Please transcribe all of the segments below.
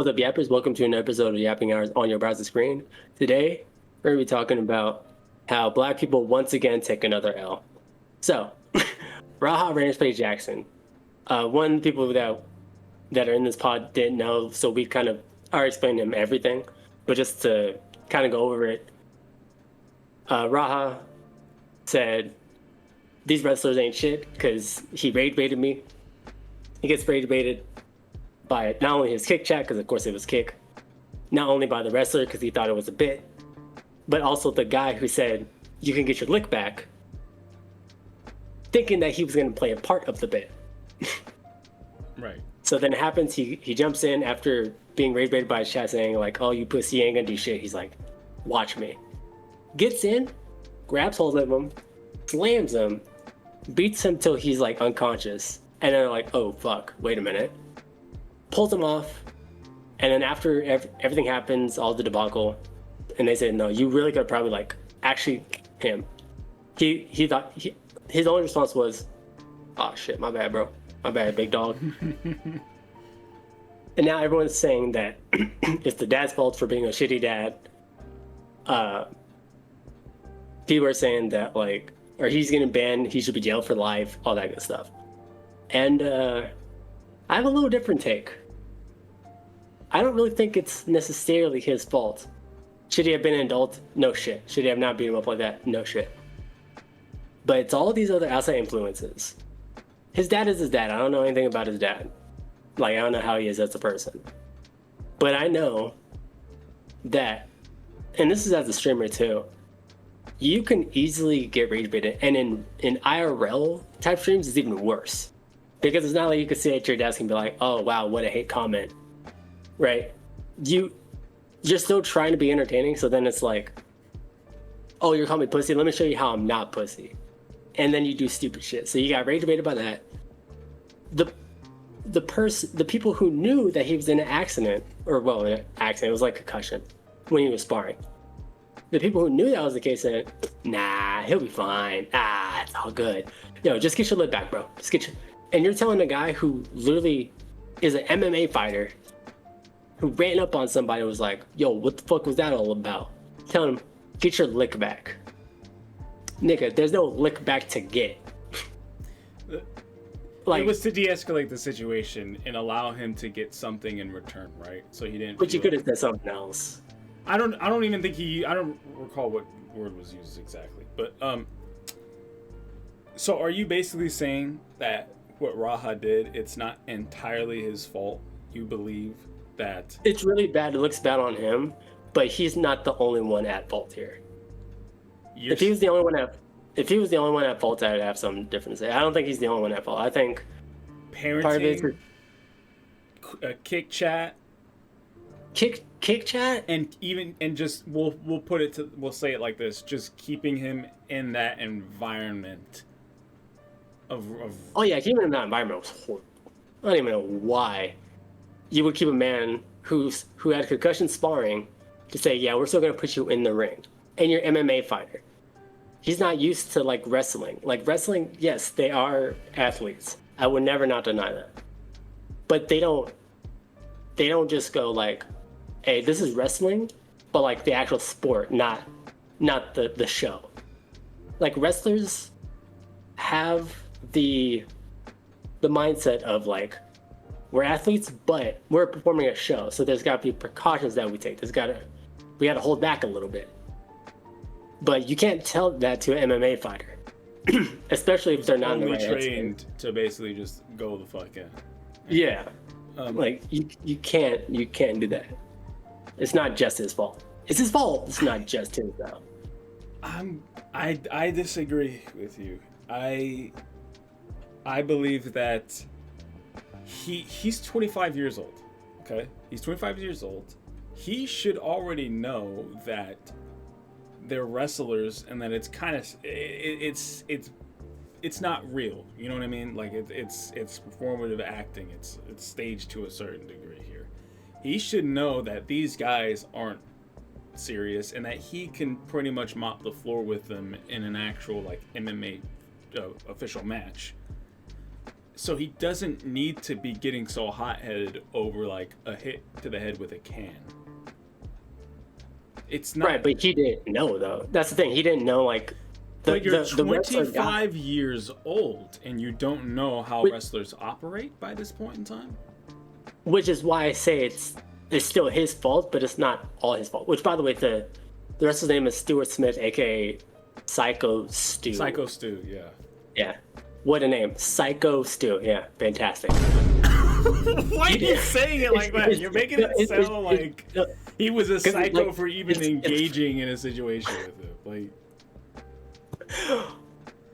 What's up, Yappers? Welcome to an episode of Yapping Hours on your browser screen. Today, we're going to be talking about how black people once again take another L. So, Raha Range Jackson. One of the people that are in this pod didn't know, so we kind of already explained him everything. But just to kind of go over it, Raha said, these wrestlers ain't shit because he rage baited me. He gets rage baited by not only his kick chat, because of course it was kick, not only by the wrestler because he thought it was a bit, but also the guy who said you can get your lick back, thinking that he was going to play a part of the bit. Right. So then it happens, he jumps in after being rage baited by his chat saying like, oh, you pussy ain't gonna do shit. He's like, watch me. Gets in, grabs hold of him, slams him, beats him till he's like unconscious, and then they're like, oh fuck, wait a minute. Pulls him off, and then after everything happens, all the debacle, and they said, no, you really could probably like actually him. He thought his only response was, oh shit, my bad, bro, my bad, big dog. And now everyone's saying that it's the dad's fault for being a shitty dad. People are saying that like, or he's getting banned, he should be jailed for life, all that good stuff. And I have a little different take. I don't really think it's necessarily his fault. Should he have been an adult? No shit. Should he have not beat him up like that? No shit. But it's all these other outside influences. His dad is his dad. I don't know anything about his dad. Like, I don't know how he is as a person. But I know that, and this is as a streamer too, you can easily get rage baited. And in IRL type streams, it's even worse. Because it's not like you can sit at your desk and be like, oh wow, what a hate comment. Right? You're still trying to be entertaining, so then it's like, oh, you're calling me pussy? Let me show you how I'm not pussy. And then you do stupid shit. So you got rage baited by that. The people who knew that he was in an accident, or well, an accident, it was like concussion when he was sparring. The people who knew that was the case said, nah, he'll be fine. Ah, it's all good. Yo, just get your lid back, bro. Just get your... And you're telling a guy who literally is an MMA fighter who ran up on somebody and was like, yo, what the fuck was that all about? Tell him, get your lick back. Nigga, there's no lick back to get. Like, it was to de-escalate the situation and allow him to get something in return, right? So he didn't. But you could have said something else. I don't even think I don't recall what word was used exactly. But so are you basically saying that what Raha did, it's not entirely his fault? You believe that it's really bad, it looks bad on him, but he's not the only one at fault here. If he was the only one at fault, I'd have something different to say. I don't think he's the only one at fault. I think parenting, part of it is kick chat, and just we'll say it like this: just keeping him in that environment of. Oh yeah, keeping him in that environment was horrible. I don't even know why you would keep a man who had concussion sparring to say, yeah, we're still gonna put you in the ring, and you're an MMA fighter. He's not used to like wrestling. Like wrestling, yes, they are athletes. I would never not deny that. But they don't just go like, hey, this is wrestling, but like the actual sport, not the show. Like wrestlers have the mindset of like, we're athletes, but we're performing a show. So there's gotta be precautions that we take. We gotta hold back a little bit. But you can't tell that to an MMA fighter, especially if they're not only in the right trained headspace. to basically just go the fuck in. Yeah, like you can't do that. It's not just his fault. It's his fault. It's not just his fault. I disagree with you. I believe that he's 25 years old. Okay, he's 25 years old. He should already know that they're wrestlers and that it's kind of it's not real. You know what I mean? Like it's performative acting. It's staged to a certain degree here. He should know that these guys aren't serious and that he can pretty much mop the floor with them in an actual like MMA official match. So he doesn't need to be getting so hot-headed over like a hit to the head with a can. It's not Right, but he didn't know though. That's the thing. He didn't know like. But you're the wrestler 25 years old and you don't know how wrestlers operate by this point in time? Which is why I say it's still his fault, but it's not all his fault. Which, by the way, the wrestler's name is Stuart Smith, aka Psycho Stu. Psycho Stu, yeah. Yeah. What a name. Psycho Stu. Yeah, fantastic. Why are you saying it like that? You're making it sound like he was a psycho for even engaging in a situation with it. Like,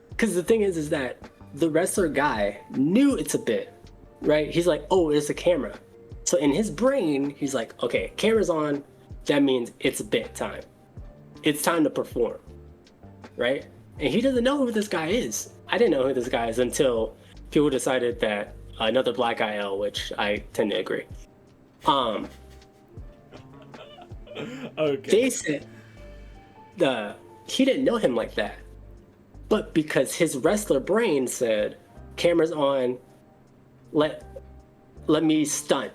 because the thing is that the wrestler guy knew it's a bit, right? He's like, oh, it's a camera. So in his brain, he's like, okay, camera's on. That means it's a bit time. It's time to perform, right? And he doesn't know who this guy is. I didn't know who this guy is until people decided that another black guy L, which I tend to agree. Okay. They said he didn't know him like that. But because his wrestler brain said, camera's on, let me stunt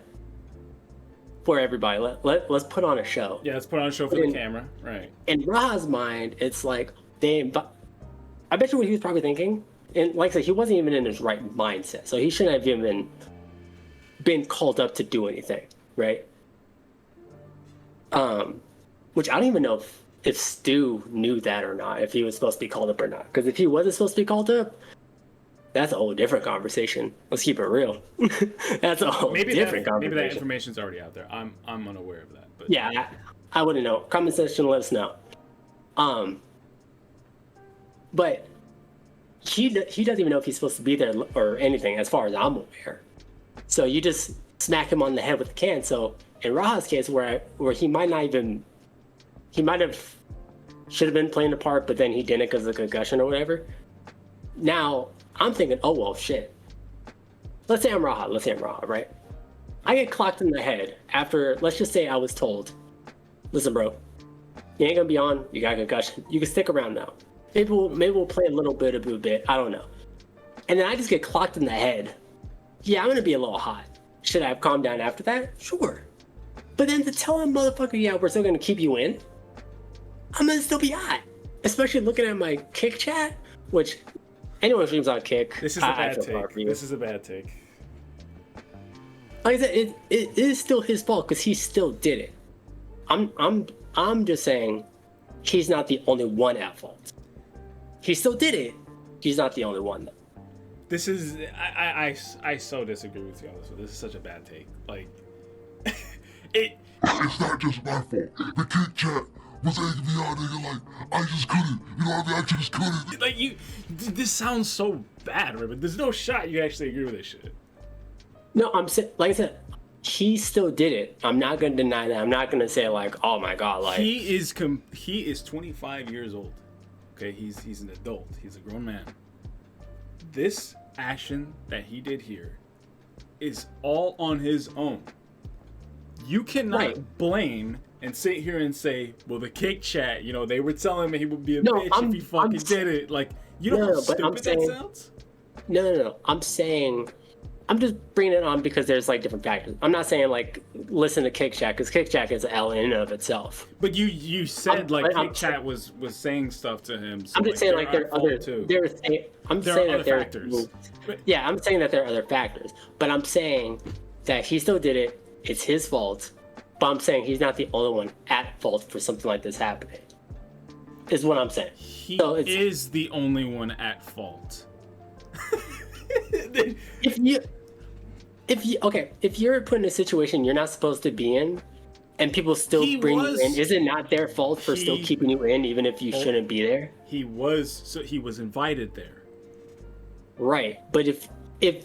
for everybody. Let's put on a show. Yeah, let's put on a show for the camera. Right. In Ra's mind, it's like, I bet you what he was probably thinking, and like I said, he wasn't even in his right mindset, so he shouldn't have even been called up to do anything, right? Which I don't even know if Stu knew that or not, if he was supposed to be called up or not. Because if he wasn't supposed to be called up, that's a whole different conversation. Let's keep it real. That's a whole different conversation. Maybe that information's already out there. I'm unaware of that. But yeah, I wouldn't know. Comment section, let us know. But he doesn't even know if he's supposed to be there or anything, as far as I'm aware. So you just smack him on the head with the can. So in Raha's case, where he might have should have been playing the part, but then he didn't because of the concussion or whatever. Now I'm thinking, oh well, shit. Let's say I'm Raha, right? I get clocked in the head after, let's just say I was told, listen, bro, you ain't gonna be on. You got a concussion. You can stick around now. Maybe we'll play a little bit of a bit. I don't know. And then I just get clocked in the head. Yeah, I'm gonna be a little hot. Should I have calmed down after that? Sure. But then to tell him, motherfucker, yeah, we're still gonna keep you in, I'm gonna still be hot. Especially looking at my Kick chat, which anyone who streams on Kick, this is a bad take. This is a bad take. Like I said, it is still his fault because he still did it. I'm just saying he's not the only one at fault. He still did it. He's not the only one though. This is I so disagree with you on this one. This is such a bad take. Like it's not just my fault. The Kick chat was egging me on, nigga. Like, I just couldn't. You know what I mean? I just couldn't. Like, this sounds so bad, right? But there's no shot you actually agree with this shit. No, I'm saying, like I said, he still did it. I'm not gonna deny that. I'm not gonna say like, oh my god, like he is 25 years old. Okay, he's an adult. He's a grown man. This action that he did here is all on his own. You cannot blame and sit here and say, well, the Kick chat, you know, they were telling me he would be a bitch if he fucking did it. Like, you know how stupid that sounds? No. I'm just bringing it on because there's like different factors. I'm not saying like listen to Kick chat because Kick chat is an L in and of itself. But you said Kick chat was saying stuff to him. So I'm just saying like there are other factors. Yeah, I'm saying that there are other factors. But I'm saying that he still did it. It's his fault. But I'm saying he's not the only one at fault for something like this happening. Is what I'm saying. He is the only one at fault. If you're put in a situation you're not supposed to be in, and people still bring you in, is it not their fault for still keeping you in, even if you shouldn't be there? He was invited there. Right, but if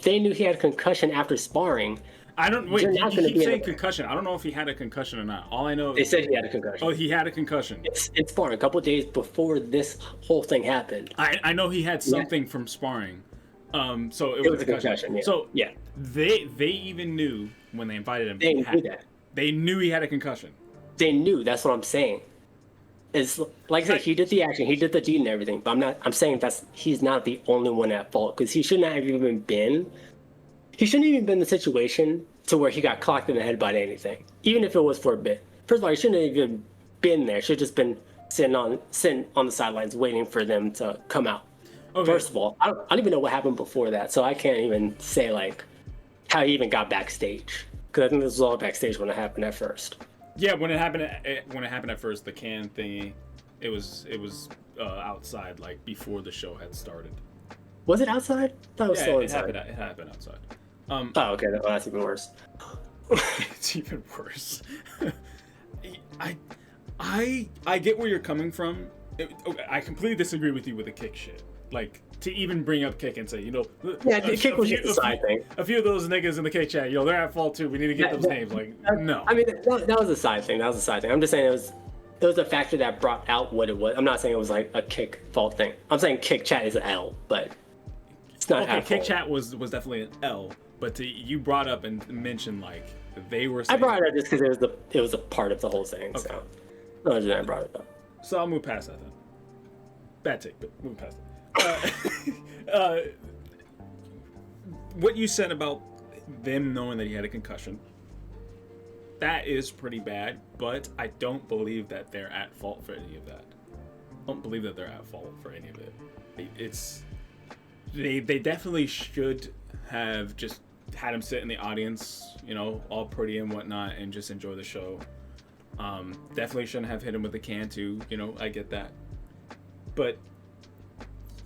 they knew he had a concussion after sparring, you keep saying concussion. I don't know if he had a concussion or not. All I know they said he had a concussion. Oh, he had a concussion. It's sparring a couple of days before this whole thing happened. I know he had something from sparring. So it was a concussion. Yeah. So yeah, they even knew when they invited him. They knew he had a concussion. They knew. That's what I'm saying. It's like I said, he did the action, he did the deed and everything. But I'm saying he's not the only one at fault because he should not have even been he shouldn't even been in the situation to where he got clocked in the head by anything, even if it was for a bit. First of all, he shouldn't have even been there. Should have just been sitting on the sidelines waiting for them to come out. Okay. First of all, I don't even know what happened before that, so I can't even say like how he even got backstage, because I think this was all backstage when it happened at first. Yeah, when it happened at first, the can thingy, it was outside, like before the show had started. Was it outside? I thought it was still inside. It happened outside. Oh, okay, that's even worse. It's even worse. I get where you're coming from. I completely disagree with you with the kick shit. Like, to even bring up kick and say, yeah, the kick was just a side thing. A few of those niggas in the kick chat, they're at fault too. We need to get those names. Like, no. I mean, that was a side thing. I'm just saying it was a factor that brought out what it was. I'm not saying it was like a kick fault thing. I'm saying kick chat is an L, but it's not. Okay, kick chat was definitely an L, but you brought up and mentioned like they were saying. I brought it up just because it was a part of the whole thing. Okay. So no reason I brought it up. So I'll move past that then. Bad take, but move past it. What you said about them knowing that he had a concussion, that is pretty bad, but I don't believe that they're at fault for any of that. I don't believe that they're at fault for any of it. They definitely should have just had him sit in the audience, all pretty and whatnot, and just enjoy the show. Definitely shouldn't have hit him with a can too, I get that. But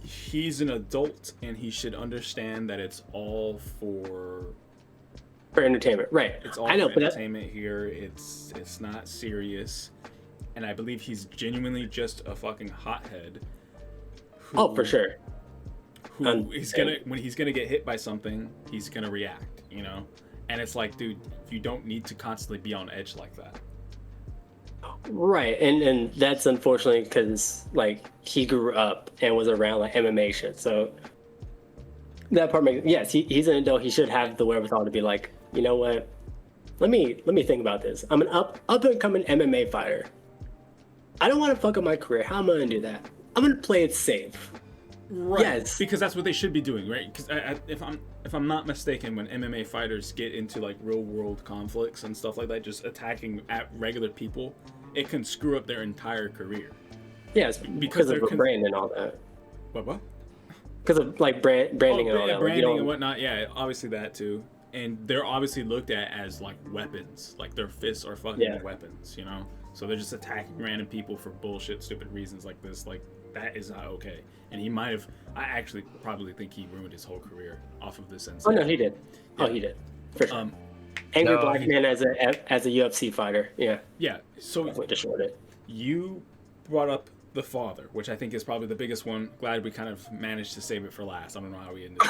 he's an adult and he should understand that it's all for entertainment, right? It's all for entertainment here. It's not serious, and I believe he's genuinely just a fucking hothead. For sure. When he's gonna get hit by something, he's gonna react, And it's like, dude, you don't need to constantly be on edge like that. Right, and that's unfortunately because like he grew up and was around like MMA shit, so that part makes he's an adult. He should have the wherewithal to be like, you know what? Let me think about this. I'm an up and coming MMA fighter. I don't want to fuck up my career. How am I gonna do that? I'm gonna play it safe. Right. Yes, because that's what they should be doing, right? Because if I'm not mistaken, when MMA fighters get into like real world conflicts and stuff like that, just attacking at regular people, it can screw up their entire career. Yes, because of brand and all that. What? Because of like branding and all that. Branding and whatnot. Yeah, obviously that too. And they're obviously looked at as like weapons. Like their fists are fucking weapons, So they're just attacking random people for bullshit, stupid reasons like this. Like that is not okay. And he might have. I actually probably think he ruined his whole career off of this incident. Oh no, he did. Yeah. Oh, he did. For sure. Angry black man as a UFC fighter. Yeah. Yeah. So destroyed it. You brought up the father, which I think is probably the biggest one. Glad we kind of managed to save it for last. I don't know how we ended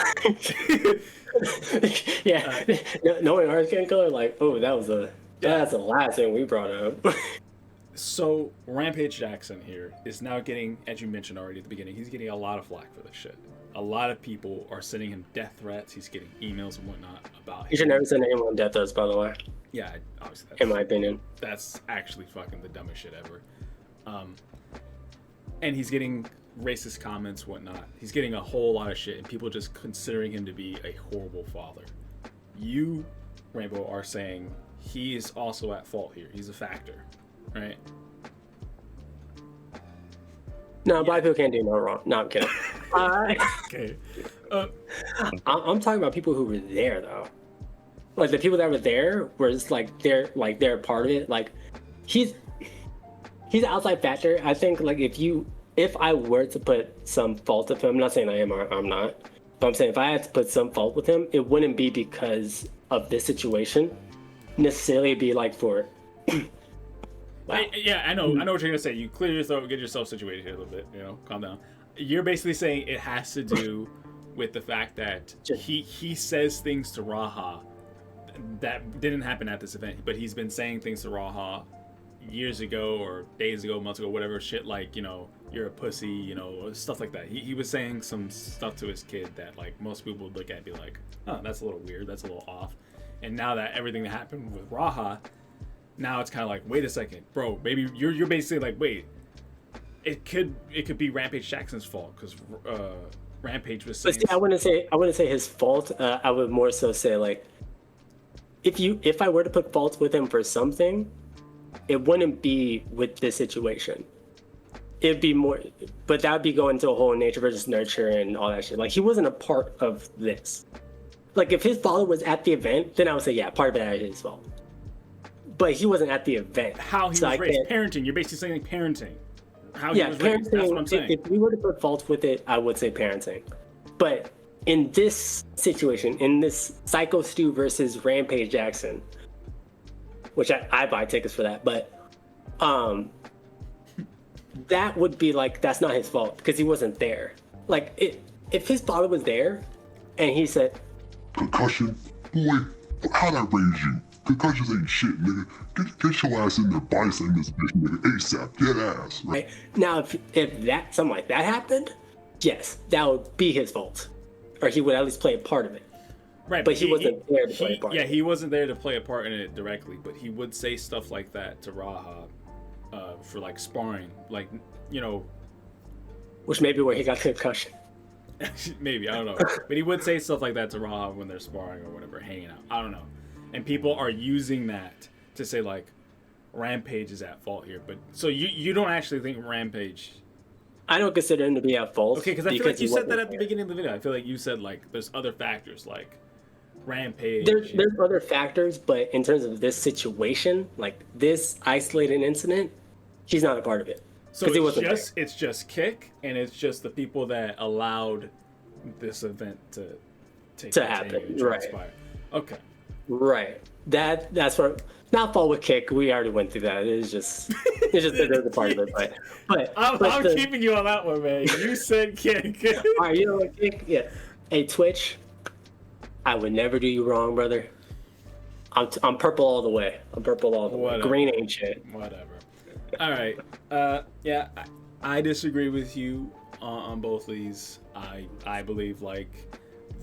it. Yeah. Knowing our skin color, like, oh, that's the last thing we brought up. So Rampage Jackson here is now getting, as you mentioned already at the beginning, he's getting a lot of flack for this shit. A lot of people are sending him death threats. He's getting emails and whatnot about him. You should never send anyone death threats, by the way. Yeah, obviously. In my opinion. That's actually fucking the dumbest shit ever. And he's getting racist comments, whatnot. He's getting a whole lot of shit, and people just considering him to be a horrible father. You, Rainbow, are saying he is also at fault here. He's a factor, right? No, black people can't do no wrong. No, I'm kidding. Okay. I'm talking about people who were there, though. Like the people that were there was like they're a part of it. Like he's an outside factor. I think like if I were to put some fault of him, I'm not saying I am or I'm not, but I'm saying if I had to put some fault with him, it wouldn't be because of this situation. Necessarily be like for. Wow. I know what you're gonna say. You clear your throat, get yourself situated here a little bit. Calm down. You're basically saying it has to do with the fact that he says things to Raha that didn't happen at this event, but he's been saying things to Raha years ago or days ago, months ago, whatever shit like you're a pussy, stuff like that. He was saying some stuff to his kid that like most people would look at and be like, oh, that's a little weird, that's a little off. And now that everything that happened with Raha. Now it's kind of like, wait a second, bro. Maybe you're basically like, wait, it could be Rampage Jackson's fault because Rampage was But saying. see, I wouldn't say his fault. I would more so say like, if I were to put fault with him for something, it wouldn't be with this situation. It'd be more, but that would be going to a whole nature versus nurture and all that shit. Like he wasn't a part of this. Like if his father was at the event, then I would say yeah, part of it is his fault. But he wasn't at the event. How he so was raised, parenting. You're basically saying parenting. How he was parenting. raised. That's what I'm saying. If we were to put fault with it, I would say parenting. But in this situation, in this Psycho Stu versus Rampage Jackson, which I buy tickets for that, but that would be like, that's not his fault because he wasn't there. Like if his father was there and he said, Concussion? Boy, how'd I raise you? Concussions ain't shit, nigga. Get your ass in there, bison this bitch, nigga, ASAP, dead ass, right? Now if that something like that happened, yes, that would be his fault. Or he would at least play a part of it. Right, but he wasn't there to play a part. Yeah, he wasn't there to play a part in it directly, but he would say stuff like that to Raha for like sparring, like, you know. Which may be where he got the concussion. Maybe, I don't know. But he would say stuff like that to Raha when they're sparring or whatever, hanging out. I don't know. And people are using that to say like Rampage is at fault here. But so you don't actually think Rampage? I don't consider him to be at fault. Okay, because I feel like you said that at the beginning of the video. I feel like you said like there's other factors like Rampage. There's other factors, but in terms of this situation, like this isolated incident, he's not a part of it. So it's just Kick, and it's just the people that allowed this event to happen, right? Okay. Right. That's what. Not fault with Kick. We already went through that. It's just there's a part of it. But I'm keeping you on that one, man. You said Kick. All right, you know what, Kick? Yeah. Hey, Twitch. I would never do you wrong, brother. I'm purple all the way. I'm purple all the way. Green ain't shit. Whatever. All right. Yeah, I disagree with you on both these. I believe like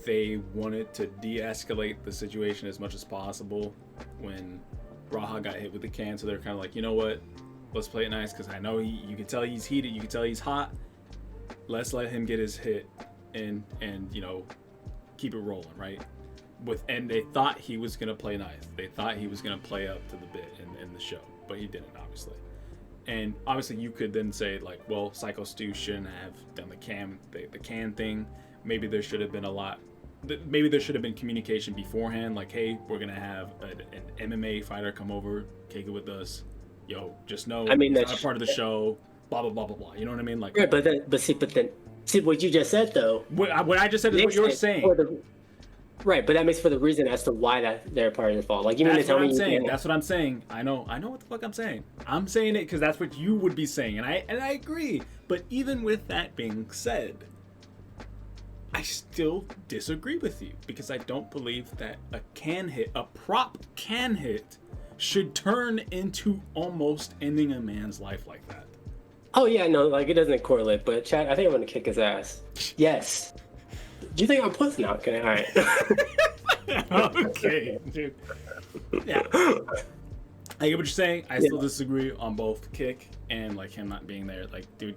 they wanted to de-escalate the situation as much as possible when Raha got hit with the can, so they're kind of like, you know what? Let's play it nice because I know you can tell he's heated. You can tell he's hot. Let's let him get his hit and you know, keep it rolling, right? And they thought he was gonna play nice. They thought he was gonna play up to the bit in the show, but he didn't, obviously. And obviously, you could then say like, well, Psycho Stu shouldn't have done the can thing. Maybe there should have been maybe there should have been communication beforehand, like, hey, we're gonna have an MMA fighter come over, kick it with us. Yo, just know, I mean, that's not part of the show. Blah blah blah blah blah. You know what I mean? Like, right, but see what you just said though. What I just said is what you're saying. Right, but that makes for the reason as to why they're part of the fault. Like, you mean to tell me? That's what I'm saying. I know what the fuck I'm saying. I'm saying it because that's what you would be saying, and I agree. But even with that being said, I still disagree with you because I don't believe that a prop can hit, should turn into almost ending a man's life like that. Oh yeah, no, like it doesn't correlate. But Chad, I think I'm gonna kick his ass. Yes. Do you think I'm pussy now? Okay, all right. Okay, dude. Yeah. I get what you're saying. I still disagree on both Kick and like him not being there. Like, dude,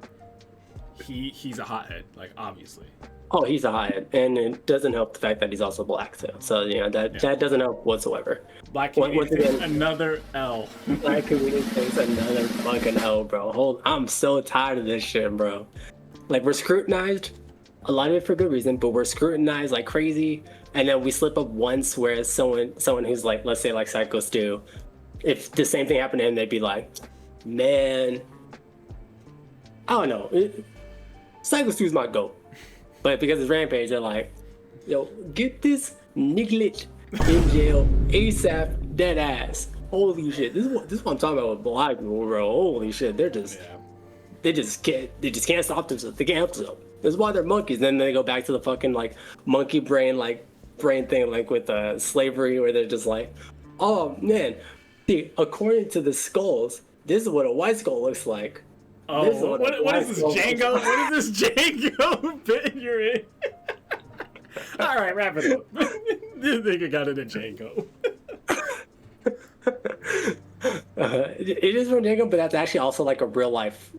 he's a hothead. Like, obviously. Oh, he's a hothead, and it doesn't help the fact that he's also black too. So you know that doesn't help whatsoever. Black community takes another L. Black community takes another fucking L, bro. I'm so tired of this shit, bro. Like, we're scrutinized. A lot of it for good reason, but we're scrutinized like crazy, and then we slip up once. Whereas someone who's like, let's say like Psycho Stu, if the same thing happened to him, they'd be like, man, I don't know, Psycho Stu's my goat. But because it's Rampage, they're like, yo, get this niglet in jail ASAP, dead ass. Holy shit, this is what I'm talking about with black people, bro. Holy shit, they just can't stop themselves. They can't help themselves. This is why they're monkeys. Then they go back to the fucking like monkey brain thing, like with slavery, where they're just like, oh man, see, according to the skulls, this is what a white skull looks like. Oh, what is this Django? What is this Django bit you're in? All right, wrap it up. This nigga got it in Django. It is from Django, but that's actually also like a real life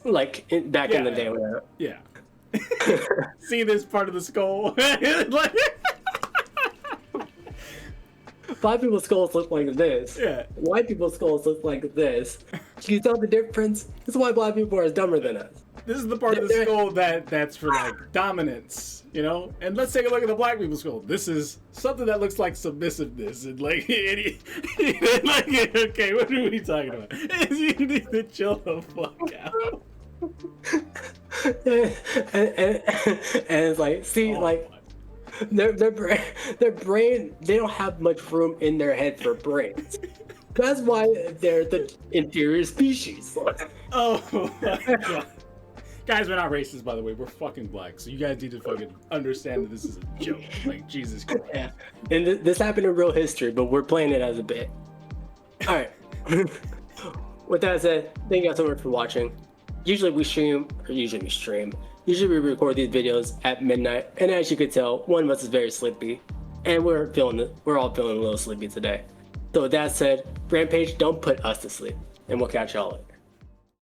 back in the Yeah. day when Yeah. See this part of the skull? Like, black people's skulls look like this. yeah. White people's skulls look like this. Can you tell the difference? This is why black people are dumber than us. This is the part of the skull that's for like dominance, you know. And let's take a look at the black people's skull. This is something that looks like submissiveness and like, like okay, what are we talking about? You need to chill the fuck out. And it's like, see, like their brain, they don't have much room in their head for brains. That's why they're the inferior species. Oh my god. Guys, we're not racist, by the way. We're fucking black, so you guys need to fucking understand that this is a joke. Like, Jesus Christ. Yeah. And this happened in real history, but we're playing it as a bit. All right. With that said, thank you guys so much for watching. Usually we record these videos at midnight, and as you can tell, one of us is very sleepy, and we're all feeling a little sleepy today. So with that said, Rampage, don't put us to sleep, and we'll catch y'all later.